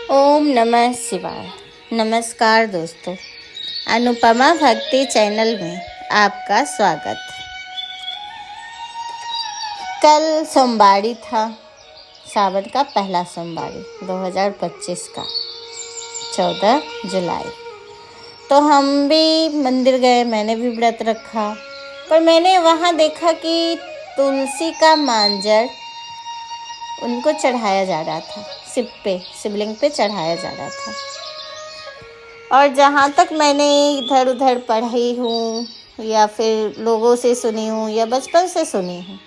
ओम नमः शिवाय। नमस्कार दोस्तों, अनुपमा भक्ति चैनल में आपका स्वागत। कल सोमवारी था, सावन का पहला सोमवारी 2025 का 14 जुलाई। तो हम भी मंदिर गए, मैंने भी व्रत रखा, पर मैंने वहाँ देखा कि तुलसी का मांजर उनको चढ़ाया जा रहा था, शिवलिंग पे चढ़ाया जा रहा था। और जहाँ तक मैंने इधर उधर पढ़ी हूँ या फिर लोगों से सुनी हूँ या बचपन से सुनी हूँ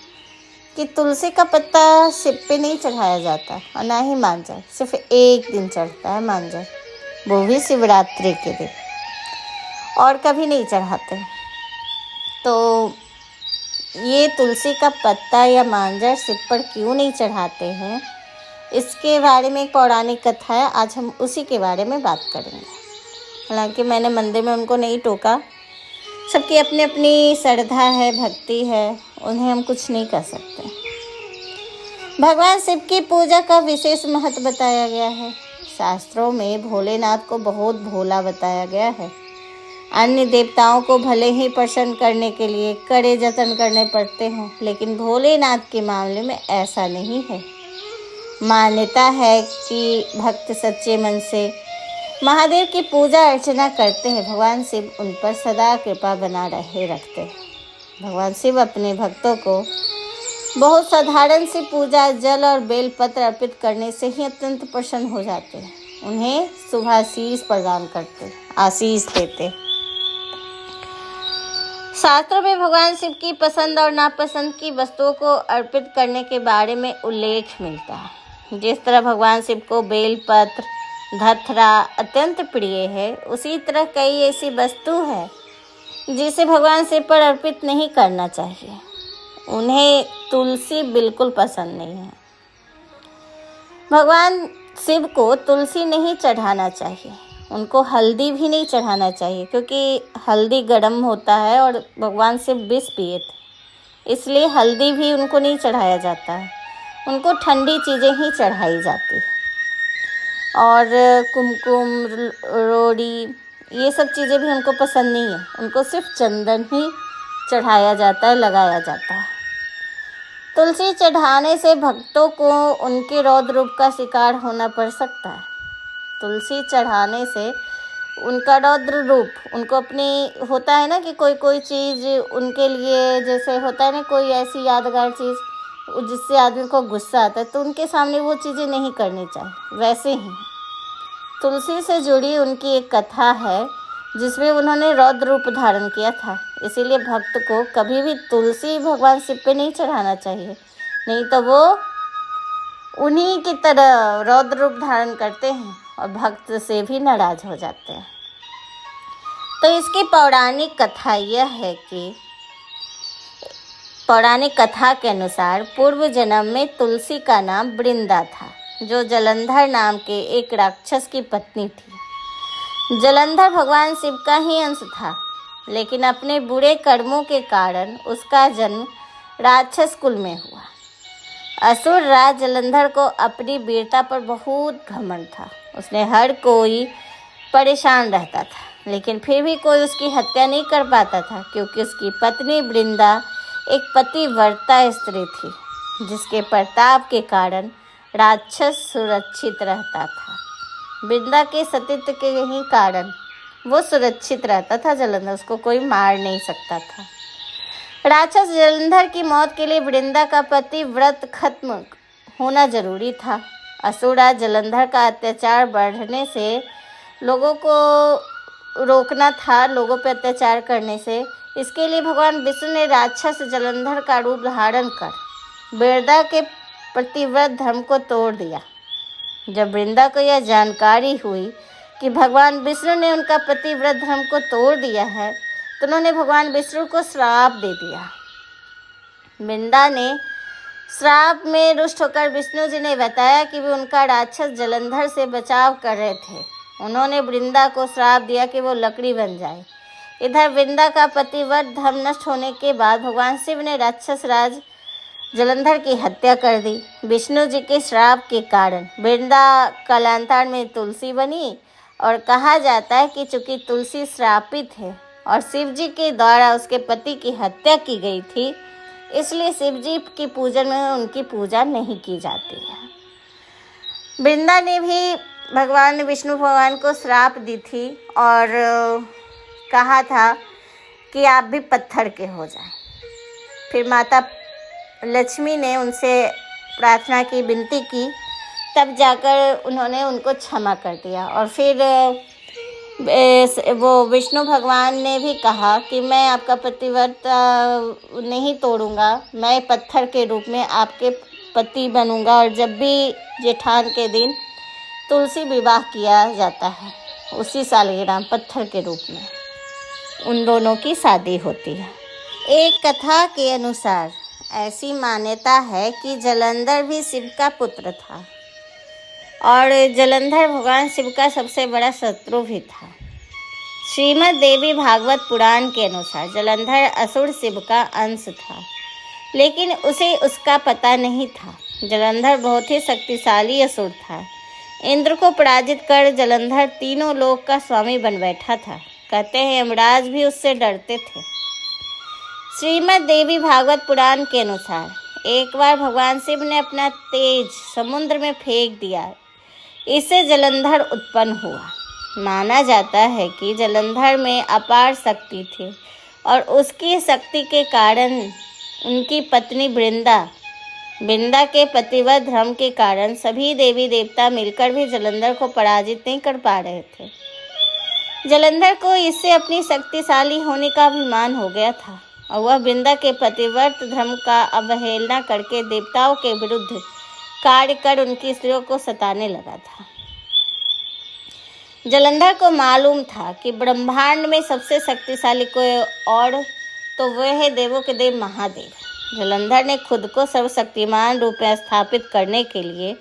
कि तुलसी का पत्ता शिव पे नहीं चढ़ाया जाता और ना ही मांजर, सिर्फ एक दिन चढ़ता है मांजर, वो भी शिवरात्रि के दिन, और कभी नहीं चढ़ाते। तो ये तुलसी का पत्ता या मांजर शिव पर क्यों नहीं चढ़ाते हैं, इसके बारे में एक पौराणिक कथा है। आज हम उसी के बारे में बात करेंगे। हालांकि मैंने मंदिर में उनको नहीं टोका, सबकी अपनी अपनी श्रद्धा है, भक्ति है, उन्हें हम कुछ नहीं कर सकते। भगवान शिव की पूजा का विशेष महत्व बताया गया है। शास्त्रों में भोलेनाथ को बहुत भोला बताया गया है। अन्य देवताओं को भले ही प्रसन्न करने के लिए कड़े जतन करने पड़ते हों, लेकिन भोलेनाथ के मामले में ऐसा नहीं है। मान्यता है कि भक्त सच्चे मन से महादेव की पूजा अर्चना करते हैं, भगवान शिव उन पर सदा कृपा बना रहे रखते हैं। भगवान शिव अपने भक्तों को बहुत साधारण सी पूजा, जल और बेलपत्र अर्पित करने से ही अत्यंत प्रसन्न हो जाते हैं। उन्हें शुभाशीष प्रदान करते, आशीष देते। शास्त्रों में भगवान शिव की पसंद और नापसंद की वस्तुओं को अर्पित करने के बारे में उल्लेख मिलता है। जिस तरह भगवान शिव को बेलपत्र, धतूरा अत्यंत प्रिय है, उसी तरह कई ऐसी वस्तु है जिसे भगवान शिव पर अर्पित नहीं करना चाहिए। उन्हें तुलसी बिल्कुल पसंद नहीं है। भगवान शिव को तुलसी नहीं चढ़ाना चाहिए, उनको हल्दी भी नहीं चढ़ाना चाहिए, क्योंकि हल्दी गर्म होता है और भगवान शिव विष पिए थे, इसलिए हल्दी भी उनको नहीं चढ़ाया जाता है। उनको ठंडी चीज़ें ही चढ़ाई जाती है। और कुमकुम, रोड़ी, ये सब चीज़ें भी उनको पसंद नहीं है। उनको सिर्फ चंदन ही चढ़ाया जाता है, लगाया जाता है। तुलसी चढ़ाने से भक्तों को उनके रौद्र रूप का शिकार होना पड़ सकता है। तुलसी चढ़ाने से उनका रौद्र रूप, उनको अपनी होता है ना कि कोई चीज़ उनके लिए, जैसे होता है ना कोई ऐसी यादगार चीज़ जिससे आदमी को गुस्सा आता है, तो उनके सामने वो चीज़ें नहीं करनी चाहिए। वैसे ही तुलसी से जुड़ी उनकी एक कथा है जिसमें उन्होंने रौद्र रूप धारण किया था। इसीलिए भक्त को कभी भी तुलसी भगवान शिव पे नहीं चढ़ाना चाहिए, नहीं तो वो उन्हीं की तरह रौद्र रूप धारण करते हैं और भक्त से भी नाराज हो जाते हैं। तो इसकी पौराणिक कथा यह है कि पौराणिक कथा के अनुसार पूर्व जन्म में तुलसी का नाम वृंदा था, जो जलंधर नाम के एक राक्षस की पत्नी थी। जलंधर भगवान शिव का ही अंश था, लेकिन अपने बुरे कर्मों के कारण उसका जन्म राक्षस कुल में हुआ। असुर राज जलंधर को अपनी वीरता पर बहुत घमंड था। उसने हर कोई परेशान रहता था, लेकिन फिर भी कोई उसकी हत्या नहीं कर पाता था, क्योंकि उसकी पत्नी वृंदा एक पतिव्रता स्त्री थी, जिसके प्रताप के कारण राक्षस सुरक्षित रहता था। वृंदा के सतीत्व के ही कारण वो सुरक्षित रहता था। जलंधर उसको कोई मार नहीं सकता था। राक्षस जलंधर की मौत के लिए वृंदा का पतिव्रत खत्म होना जरूरी था। असुरा जलंधर का अत्याचार बढ़ने से लोगों को रोकना था, लोगों पर अत्याचार करने से। इसके लिए भगवान विष्णु ने राक्षस जलंधर का रूप धारण कर वृंदा के पतिव्रत धर्म को तोड़ दिया। जब वृंदा को यह जानकारी हुई कि भगवान विष्णु ने उनका पतिव्रत धर्म को तोड़ दिया है, तो उन्होंने भगवान विष्णु को श्राप दे दिया। वृंदा ने श्राप में रुष्ट होकर विष्णु जी ने बताया कि वे उनका राक्षस जलंधर से बचाव कर रहे थे। उन्होंने वृंदा को श्राप दिया कि वो लकड़ी बन जाए। इधर वृंदा का पतिव्रत धर्म नष्ट होने के बाद भगवान शिव ने राक्षस राज जलंधर की हत्या कर दी। विष्णु जी के श्राप के कारण वृंदा कालांतर में तुलसी बनी और कहा जाता है कि चूंकि तुलसी श्रापित है और शिव जी के द्वारा उसके पति की हत्या की गई थी, इसलिए शिव जी की पूजन में उनकी पूजा नहीं की जाती है। वृंदा ने भी भगवान विष्णु भगवान को श्राप दी थी और कहा था कि आप भी पत्थर के हो जाएं। फिर माता लक्ष्मी ने उनसे प्रार्थना की, विनती की, तब जाकर उन्होंने उनको क्षमा कर दिया। और फिर वो विष्णु भगवान ने भी कहा कि मैं आपका प्रतिव्रत नहीं तोड़ूंगा, मैं पत्थर के रूप में आपके पति बनूंगा। और जब भी जेठान के दिन तुलसी विवाह किया जाता है, उसी सालगिरह पत्थर के रूप में उन दोनों की शादी होती है। एक कथा के अनुसार ऐसी मान्यता है कि जलंधर भी शिव का पुत्र था और जलंधर भगवान शिव का सबसे बड़ा शत्रु भी था। श्रीमद् देवी भागवत पुराण के अनुसार जलंधर असुर शिव का अंश था, लेकिन उसे उसका पता नहीं था। जलंधर बहुत ही शक्तिशाली असुर था। इंद्र को पराजित कर जलंधर तीनों लोक का स्वामी बन बैठा था। कहते हैं यमराज भी उससे डरते थे। श्रीमद् देवी भागवत पुराण के अनुसार एक बार भगवान शिव ने अपना तेज समुद्र में फेंक दिया, इससे जलंधर उत्पन्न हुआ। माना जाता है कि जलंधर में अपार शक्ति थी और उसकी शक्ति के कारण उनकी पत्नी वृंदा के पतिव्रत धर्म के कारण सभी देवी देवता मिलकर भी जलंधर को पराजित नहीं कर पा रहे थे। जलंधर को इससे अपनी शक्तिशाली होने का अभिमान हो गया था और वह वृंदा के पतिव्रत धर्म का अवहेलना करके देवताओं के विरुद्ध कार्य कर उनकी स्त्रियों को सताने लगा था। जलंधर को मालूम था कि ब्रह्मांड में सबसे शक्तिशाली कोई और तो वह है देवों के देव महादेव। जलंधर ने खुद को सर्वशक्तिमान रूप में स्थापित करने के लिए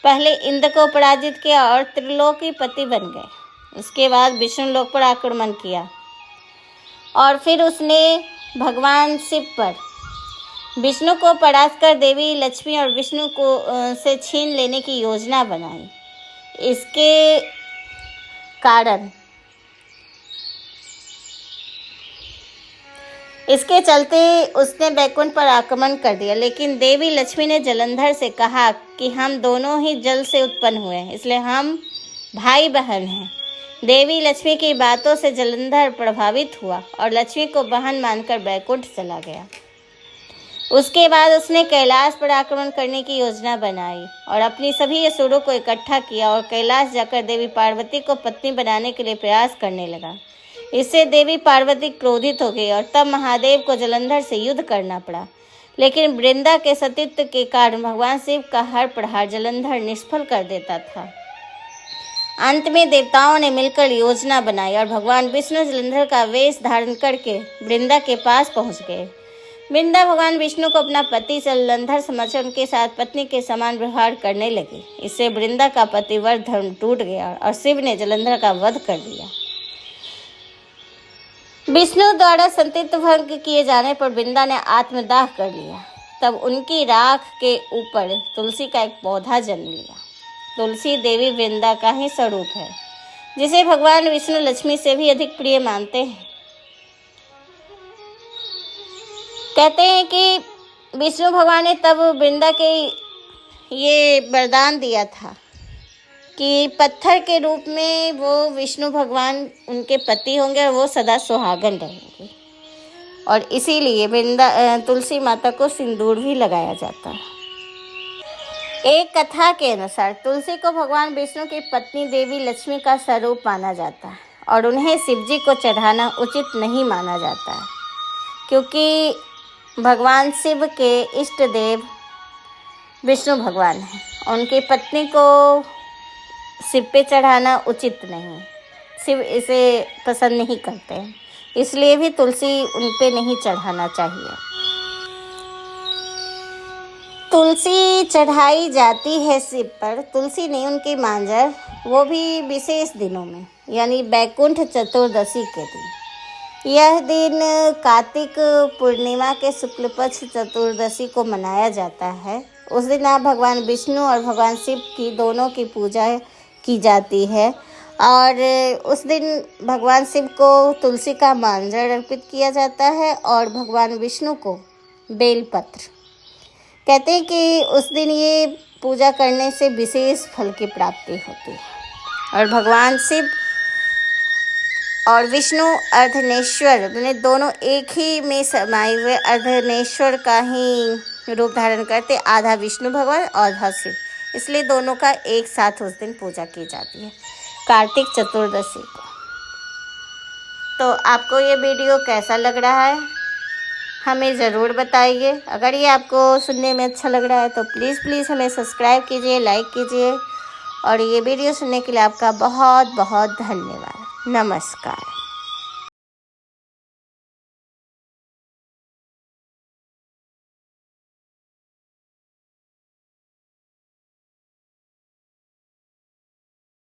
पहले इंद्र को पराजित किया और त्रिलोकीपति बन गए। उसके बाद विष्णु लोक पर आक्रमण किया और फिर उसने भगवान शिव पर विष्णु को परास्त कर देवी लक्ष्मी और विष्णु को से छीन लेने की योजना बनाई। इसके चलते उसने बैकुंठ पर आक्रमण कर दिया, लेकिन देवी लक्ष्मी ने जलंधर से कहा कि हम दोनों ही जल से उत्पन्न हुए हैं, इसलिए हम भाई बहन हैं। देवी लक्ष्मी की बातों से जलंधर प्रभावित हुआ और लक्ष्मी को बहन मानकर बैकुंठ चला गया। उसके बाद उसने कैलाश पर आक्रमण करने की योजना बनाई और अपनी सभी असुरों को इकट्ठा किया और कैलाश जाकर देवी पार्वती को पत्नी बनाने के लिए प्रयास करने लगा। इससे देवी पार्वती क्रोधित हो गई और तब महादेव को जलंधर से युद्ध करना पड़ा, लेकिन वृंदा के सतीत्व के कारण भगवान शिव का हर प्रहार जलंधर निष्फल कर देता था। अंत में देवताओं ने मिलकर योजना बनाई और भगवान विष्णु जलंधर का वेश धारण करके वृंदा के पास पहुंच गए। वृंदा भगवान विष्णु को अपना पति जलंधर समझकर उनके साथ पत्नी के समान व्यवहार करने लगी। इससे वृंदा का पतिव्रत धर्म टूट गया और शिव ने जलंधर का वध कर दिया। विष्णु द्वारा संतति भंग किए जाने पर वृंदा ने आत्मदाह कर लिया। तब उनकी राख के ऊपर तुलसी का एक पौधा जन्म लिया। तुलसी देवी वृंदा का ही स्वरूप है, जिसे भगवान विष्णु लक्ष्मी से भी अधिक प्रिय मानते हैं। कहते हैं कि विष्णु भगवान ने तब वृंदा के ये वरदान दिया था कि पत्थर के रूप में वो विष्णु भगवान उनके पति होंगे और वो सदा सुहागन रहेंगे, और इसीलिए वृंदा तुलसी माता को सिंदूर भी लगाया जाता है। एक कथा के अनुसार तुलसी को भगवान विष्णु की पत्नी देवी लक्ष्मी का स्वरूप माना जाता है और उन्हें शिव जी को चढ़ाना उचित नहीं माना जाता है, क्योंकि भगवान शिव के इष्ट देव विष्णु भगवान हैं। उनकी पत्नी को शिव पे चढ़ाना उचित नहीं, शिव इसे पसंद नहीं करते हैं, इसलिए भी तुलसी उन पे नहीं चढ़ाना चाहिए। तुलसी चढ़ाई जाती है शिव पर, तुलसी नहीं उनकी मांजर, वो भी विशेष दिनों में, यानी बैकुंठ चतुर्दशी के दिन। यह दिन कार्तिक पूर्णिमा के शुक्ल पक्ष चतुर्दशी को मनाया जाता है। उस दिन आप भगवान विष्णु और भगवान शिव की दोनों की पूजा की जाती है और उस दिन भगवान शिव को तुलसी का मांजर अर्पित किया जाता है और भगवान विष्णु को बेलपत्र। कहते हैं कि उस दिन ये पूजा करने से विशेष फल की प्राप्ति होती है। और भगवान शिव और विष्णु अर्धनेश्वर दोनों एक ही में समाये हुए अर्धनेश्वर का ही रूप धारण करते, आधा विष्णु भगवान और आधा शिव, इसलिए दोनों का एक साथ उस दिन पूजा की जाती है कार्तिक चतुर्दशी को। तो आपको ये वीडियो कैसा लग रहा है हमें ज़रूर बताइए। अगर ये आपको सुनने में अच्छा लग रहा है तो प्लीज़ हमें सब्सक्राइब कीजिए, लाइक कीजिए और ये वीडियो सुनने के लिए आपका बहुत बहुत धन्यवाद। नमस्कार।